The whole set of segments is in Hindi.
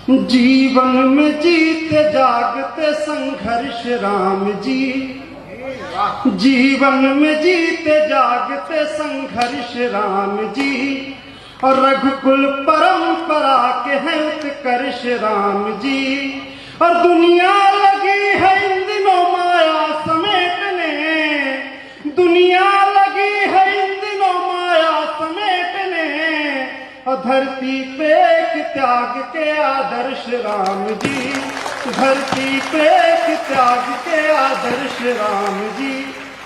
जीवन में जीते जागते संघर्ष राम जी, जीवन में जीते जागते संघर्ष राम जी, और रघुकुल परंपरा के हैं उत्कर्ष राम जी। और दुनिया लगी है इन दिनों माया समेटने, दुनिया लगी है इन दिनों माया समेटने, और धरती पे एक त्याग के आदर्श राम जी, धरती पे एक त्याग के आदर्श राम जी।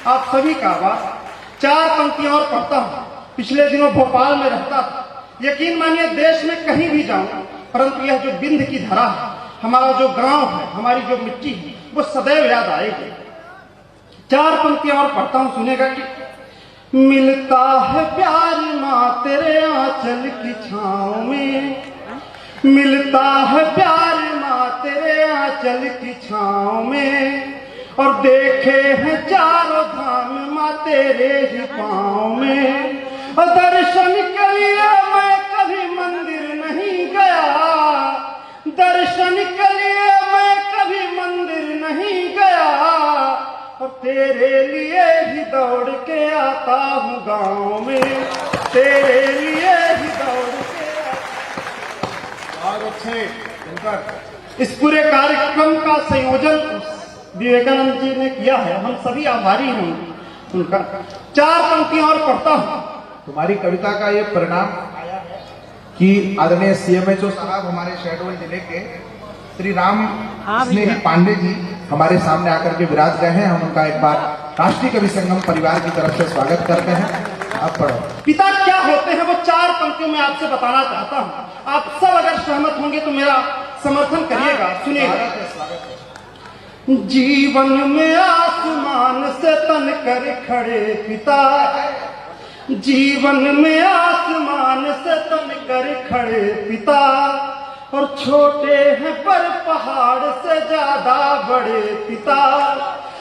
आप सभी का आवाज 4 पंक्तियां और पढ़ता हूं। पिछले दिनों भोपाल में रहता था, यकीन मानिए देश में कहीं भी जाऊं, परंतु यह जो बिंद की धरा है, हमारा जो गांव है, हमारी जो मिट्टी है, वो सदैव याद आएगी। 4 पंक्तियां और पढ़ता हूं, सुनेगा कि मिलता है प्यार माँ तेरे आंचल की छाँव में, मिलता है प्यार माँ तेरे आंचल की छाँव में, और देखे हैं चारों धाम माँ तेरे ही पाँव में। और दर्शन के लिए मैं कभी मंदिर नहीं गया, दर्शन के लिए मैं कभी मंदिर नहीं गया, और तेरे लिए ही दौड़ के आता हूँ गाँव में, तेरे लिए ही दौड़ के आता। और अच्छे इस पूरे कार्यक्रम का संयोजन विवेकानंद जी ने किया है, हम सभी आभारी हैं उनका। 4 पंक्तियां और पढ़ता हूँ। तुम्हारी कविता का ये परिणाम कि आदरणीय CMHO साहब हमारे शहडोल जिले के श्री राम स्नेही पांडे जी हमारे सामने आकर के विराज गए हैं। हम उनका एक बार राष्ट्रीय कवि संगम परिवार की तरफ से स्वागत करते हैं। आप पढ़ो। पिता क्या होते हैं वो 4 पंक्तियों में आपसे बताना चाहता हूँ। आप सब अगर सहमत होंगे तो मेरा समर्थन करिएगा, सुनिएगा। जीवन में आसमान से तन कर खड़े पिता, जीवन में आसमान से तन कर खड़े पिता, और छोटे हैं पर पहाड़ से ज्यादा बड़े पिता,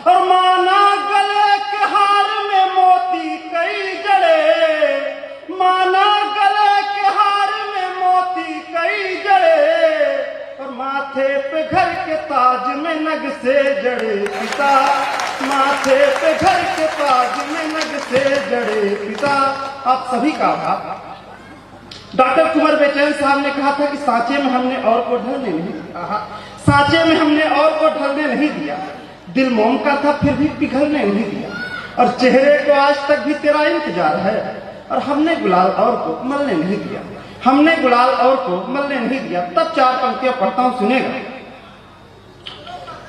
और माना गले के हार में मोती कई जड़े, माना गले के हार में मोती कई जड़े, और माथे पे घर के ताज में नग से जड़े पिता, माथे पे घर के ताज में नग से जड़े पिता। आप सभी का आभार। डॉक्टर कुंवर बेचैन साहब ने कहा था कि सांचे में हमने और को ढलने नहीं दिया, सांचे में हमने और को ढलने नहीं दिया, दिल मोम का था फिर भी पिघलने नहीं दिया, और चेहरे को आज तक भी तेरा इंतजार है, और हमने गुलाल और को मलने नहीं दिया, हमने गुलाल और को मलने नहीं दिया। तब 4 पंक्तियां पढ़ता हूं, सुनेगा।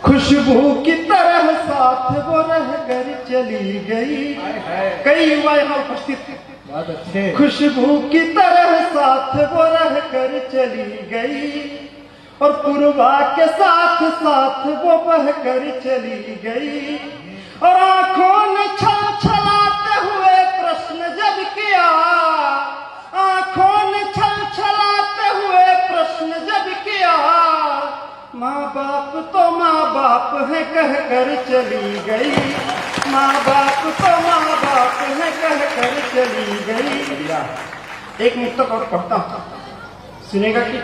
खुशबू की तरह साथ वो रह कर चली गई, कई युवा यहाँ उपस्थित थे। खुशबू की तरह साथ वो रह कर चली गई, और पुरवा के साथ साथ वो बह कर चली गई, और आंखों ने छल छलाते हुए प्रश्न जब किया, आंखों ने छल छलाते हुए प्रश्न जब किया, माँ बाप तो माँ बाप है कह कर चली गई, माँ बाप तो माँ बाप है कह कर चली गई। एक मुक्तक और पढ़ता हूँ, सुनेगा कि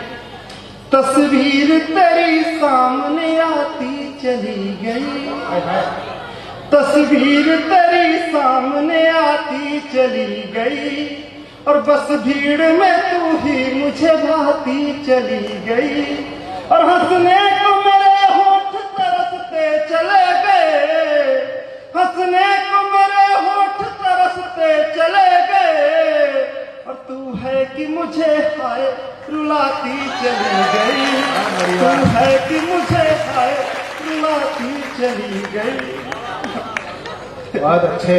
तस्वीर तेरी सामने आती चली गई, तस्वीर तेरी सामने आती चली गई, और बस भीड़ में तू ही मुझे भाती चली गई, और हंसने को मेरे होठ तरसते चले गए, हंसने को मेरे होठ तरसते चले गए, और तू है कि मुझे हाय रुलाती चली गई, तू है कि मुझे हाय रुलाती चली गई। बहुत अच्छे।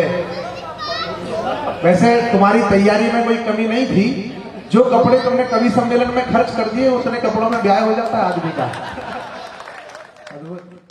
वैसे तुम्हारी तैयारी में कोई कमी नहीं थी, जो कपड़े तुमने कवि सम्मेलन में खर्च कर दिए उतने कपड़ों में ब्याह हो जाता है आदमी का। अद्भुत।